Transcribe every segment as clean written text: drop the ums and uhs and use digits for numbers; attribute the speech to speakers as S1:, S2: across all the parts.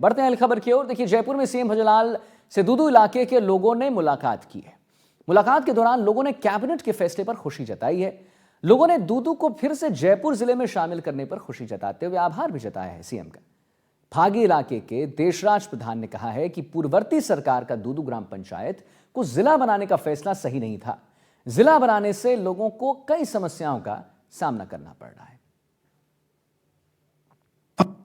S1: बढ़ते हैं अगली खबर की ओर। देखिए, जयपुर में सीएम भजनलाल से दूदू इलाके के लोगों ने मुलाकात की है। मुलाकात के दौरान लोगों ने कैबिनेट के फैसले पर खुशी जताई है। लोगों ने दूदू को फिर से जयपुर जिले में शामिल करने पर खुशी जताते हुए आभार भी जताया है सीएम का। फागी इलाके के देशराज प्रधान ने कहा है कि पूर्ववर्ती सरकार का दूदू ग्राम पंचायत को जिला बनाने का फैसला सही नहीं था। जिला बनाने से लोगों को कई समस्याओं का सामना करना पड़ रहा है।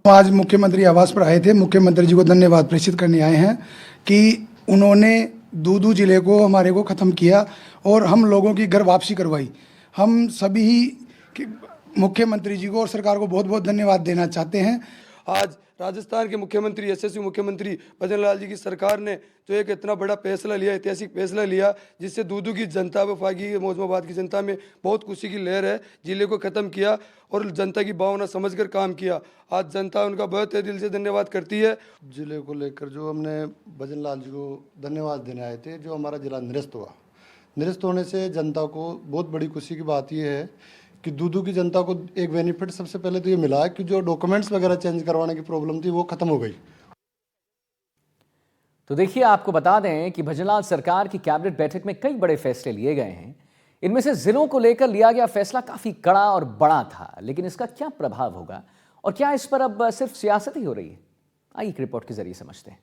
S2: आज मुख्यमंत्री आवास पर आए थे। मुख्यमंत्री जी को धन्यवाद प्रेषित करने आए हैं कि उन्होंने दूदू जिले को हमारे को ख़त्म किया और हम लोगों की घर वापसी करवाई। हम सभी मुख्यमंत्री जी को और सरकार को बहुत बहुत धन्यवाद देना चाहते हैं।
S3: आज राजस्थान के मुख्यमंत्री यशस्वी मुख्यमंत्री भजनलाल जी की सरकार ने जो एक इतना बड़ा फैसला लिया, ऐतिहासिक फैसला लिया, जिससे दूदू की जनता व फागी मौजमाबाद की जनता में बहुत खुशी की लहर है। जिले को ख़त्म किया और जनता की भावना समझकर काम किया। आज जनता उनका बहुत दिल से धन्यवाद करती है।
S4: जिले को लेकर जो हमने भजनलाल जी को धन्यवाद देने आए थे, जो हमारा जिला निरस्त हुआ, निरस्त होने से जनता को बहुत बड़ी खुशी की बात यह है कि दूदू की जनता को एक बेनिफिट सबसे पहले तो ये मिला कि जो डॉक्यूमेंट्स वगैरह चेंज करवाने की प्रॉब्लम थी वो खत्म हो गई।
S1: तो देखिए, आपको बता दें कि भजनलाल सरकार की कैबिनेट बैठक में कई बड़े फैसले लिए गए हैं। इनमें से जिलों को लेकर लिया गया फैसला काफी कड़ा और बड़ा था, लेकिन इसका क्या प्रभाव होगा और क्या इस पर अब सिर्फ सियासत ही हो रही है, आइए एक रिपोर्ट के जरिए समझते हैं।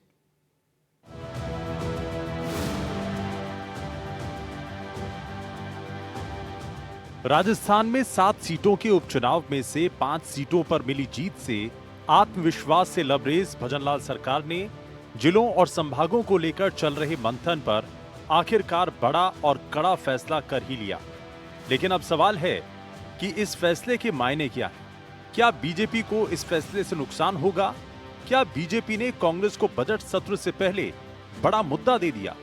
S5: राजस्थान में 7 सीटों के उपचुनाव में से 5 सीटों पर मिली जीत से आत्मविश्वास से लबरेज भजनलाल सरकार ने जिलों और संभागों को लेकर चल रहे मंथन पर आखिरकार बड़ा और कड़ा फैसला कर ही लिया। लेकिन अब सवाल है कि इस फैसले के मायने क्या है? क्या बीजेपी को इस फैसले से नुकसान होगा? क्या बीजेपी ने कांग्रेस को बजट सत्र से पहले बड़ा मुद्दा दे दिया?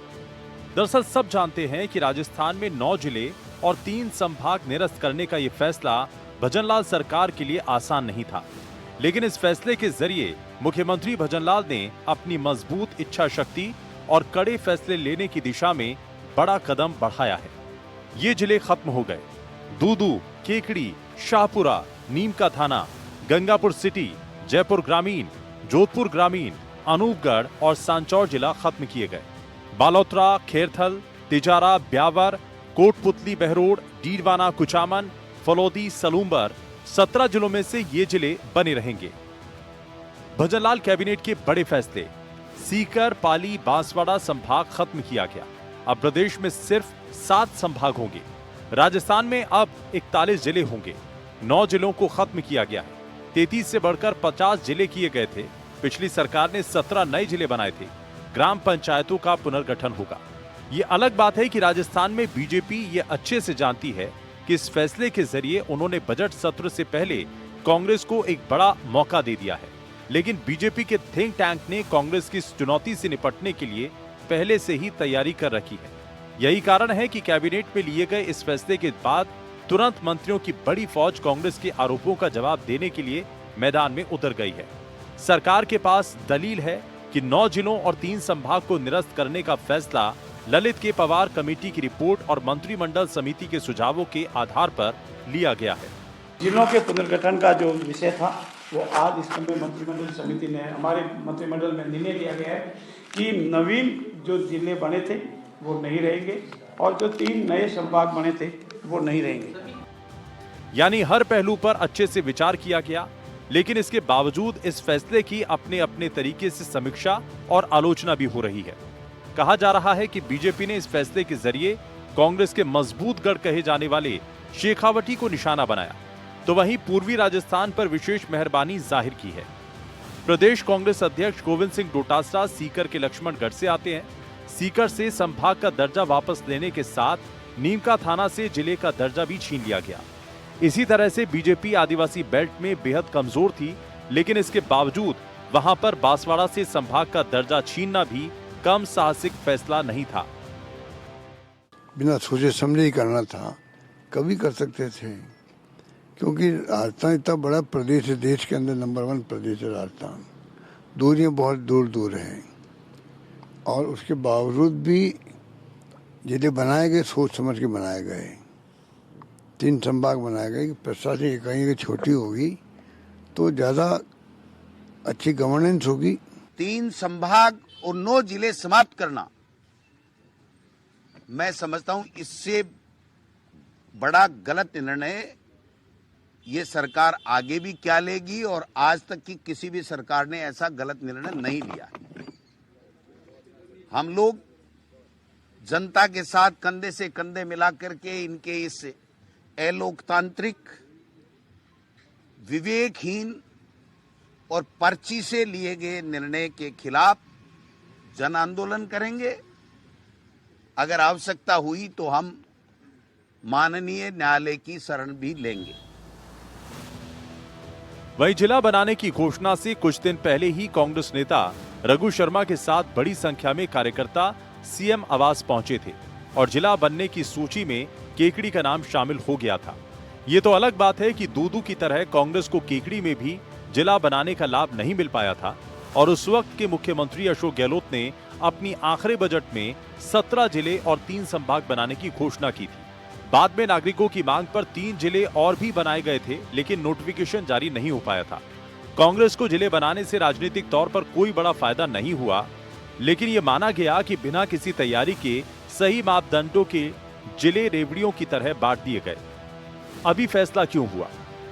S5: दरअसल सब जानते हैं कि राजस्थान में 9 जिले और 3 संभाग निरस्त करने का यह फैसला भजनलाल सरकार के लिए आसान नहीं था। लेकिन इस फैसले के जरिए मुख्यमंत्री भजनलाल ने अपनी मजबूत इच्छा शक्ति और कड़े फैसले लेने की दिशा में बड़ा कदम बढ़ाया है। ये जिले खत्म हो गए। दूदू, केकड़ी, शाहपुरा, नीम का थाना, गंगापुर सिटी, जयपुर ग्रामीण, जोधपुर ग्रामीण, अनूपगढ़ और सांचौर जिला खत्म किए गए। बालोतरा, खेरथल, तिजारा, ब्यावर, कोटपुतली, बहरोड, डीडवाना, कुचामन, फलौदी, सलूंबर 17 जिलों में से ये जिले बने रहेंगे। भजनलाल कैबिनेट के बड़े फैसले। सीकर, पाली, बांसवाड़ा संभाग खत्म किया गया। अब प्रदेश में सिर्फ 7 संभाग होंगे। राजस्थान में अब 41 जिले होंगे। 9 जिलों को खत्म किया गया है। 33 से बढ़कर 50 जिले किए गए थे। पिछली सरकार ने 17 नए जिले बनाए थे। ग्राम पंचायतों का पुनर्गठन होगा। ये अलग बात है कि राजस्थान में बीजेपी ये अच्छे से जानती है कि इस फैसले के जरिए उन्होंने बजट सत्र से पहले कांग्रेस को एक बड़ा मौका दे दिया है। लेकिन बीजेपी के थिंक टैंक ने कांग्रेस की इस चुनौती से निपटने के लिए पहले से ही तैयारी कर रखी है। यही कारण है कि कैबिनेट में लिए गए इस फैसले के बाद तुरंत मंत्रियों की बड़ी फौज कांग्रेस के आरोपों का जवाब देने के लिए मैदान में उतर गई है। सरकार के पास दलील है कि 9 जिलों और 3 संभाग को निरस्त करने का फैसला ललित के पवार कमेटी की रिपोर्ट और मंत्रिमंडल समिति के सुझावों के आधार पर लिया गया है।
S6: जिलों के पुनर्गठन का जो विषय था वो आज इस समय मंत्रिमंडल समिति ने, हमारे मंत्रिमंडल में निर्णय लिया गया है कि नवीन जो जिले बने थे वो नहीं रहेंगे और जो 3 नए संभाग बने थे वो नहीं रहेंगे।
S5: यानी हर पहलू पर अच्छे से विचार किया गया, लेकिन इसके बावजूद इस फैसले की अपने अपने तरीके से समीक्षा और आलोचना भी हो रही है। कहा जा रहा है कि बीजेपी ने इस फैसले के जरिए कांग्रेस के मजबूत गढ़ कहे जाने वाले शेखावटी को निशाना बनाया, तो वहीं पूर्वी राजस्थान पर विशेष मेहरबानी जाहिर की है। प्रदेश कांग्रेस अध्यक्ष गोविंद सिंह डोटासरा सीकर के लक्ष्मणगढ़ से आते हैं। सीकर से संभाग का दर्जा वापस लेने के साथ नीमका थाना से जिले का दर्जा भी छीन लिया गया। इसी तरह से बीजेपी आदिवासी बेल्ट में बेहद कमजोर थी, लेकिन इसके बावजूद वहां पर बांसवाड़ा से संभाग का दर्जा छीनना भी कम साहसिक फैसला नहीं था।
S7: बिना सोचे समझे ही करना था, कभी कर सकते थे, क्योंकि राजस्थान इतना बड़ा प्रदेश है, देश के अंदर नंबर 1 प्रदेश है राजस्थान। दूरियां बहुत दूर दूर हैं और उसके बावजूद भी जिले बनाए गए सोच समझ के बनाए गए। 3 संभाग बनाए गए। प्रशासनिक इकाई छोटी होगी तो ज़्यादा अच्छी गवर्नेंस होगी।
S8: 3 संभाग और 9 जिले समाप्त करना, मैं समझता हूं इससे बड़ा गलत निर्णय ये सरकार आगे भी क्या लेगी, और आज तक की किसी भी सरकार ने ऐसा गलत निर्णय नहीं लिया। हम लोग जनता के साथ कंधे से कंधे मिला करके इनके इस अलोकतांत्रिक, विवेकहीन और पर्ची से लिए गए निर्णय के खिलाफ जन आंदोलन करेंगे। अगर आवश्यकता हुई तो हम माननीय न्यायालय की शरण भी लेंगे।
S5: वहीं जिला बनाने की घोषणा से कुछ दिन पहले ही कांग्रेस नेता रघु शर्मा के साथ बड़ी संख्या में कार्यकर्ता सीएम आवास पहुंचे थे और जिला बनने की सूची में केकड़ी का नाम शामिल हो गया था। ये तो अलग बात है कि दूदू की तरह कांग्रेस को केकड़ी में भी जिला बनाने का लाभ नहीं मिल पाया था और उस वक्त के मुख्यमंत्री अशोक गहलोत ने अपनी आखिरी बजट में 17 जिले और 3 संभाग बनाने की घोषणा की थी। बाद में नागरिकों की मांग पर 3 जिले और भी बनाए गए थे, लेकिन नोटिफिकेशन जारी नहीं हो पाया था। कांग्रेस को जिले बनाने से राजनीतिक तौर पर कोई बड़ा फायदा नहीं हुआ, लेकिन यह माना गया कि बिना किसी तैयारी के सही मापदंडों के जिले रेवड़ियों की तरह बांट दिए गए। अभी फैसला क्यों हुआ?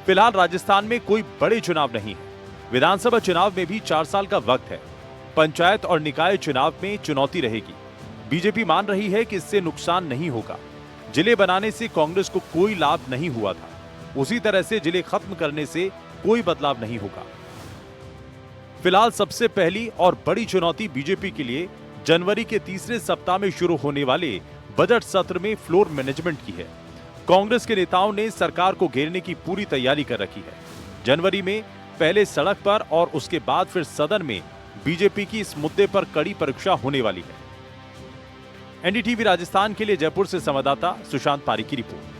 S5: फिलहाल राजस्थान में कोई बड़े चुनाव नहीं है। विधानसभा चुनाव में भी 4 साल का वक्त है। पंचायत और निकाय चुनाव में चुनौती रहेगी। बीजेपी मान रही है कि इससे नुकसान नहीं होगा। जिले बनाने से कांग्रेस को कोई लाभ नहीं हुआ था, उसी तरह से जिले खत्म करने से कोई बदलाव नहीं होगा। फिलहाल सबसे पहली और बड़ी चुनौती बीजेपी के लिए जनवरी के तीसरे सप्ताह में शुरू होने वाले बजट सत्र में फ्लोर मैनेजमेंट की है। कांग्रेस के नेताओं ने सरकार को घेरने की पूरी तैयारी कर रखी है। जनवरी में पहले सड़क पर और उसके बाद फिर सदन में बीजेपी की इस मुद्दे पर कड़ी परीक्षा होने वाली है। एनडीटीवी राजस्थान के लिए जयपुर से संवाददाता सुशांत पारी की रिपोर्ट।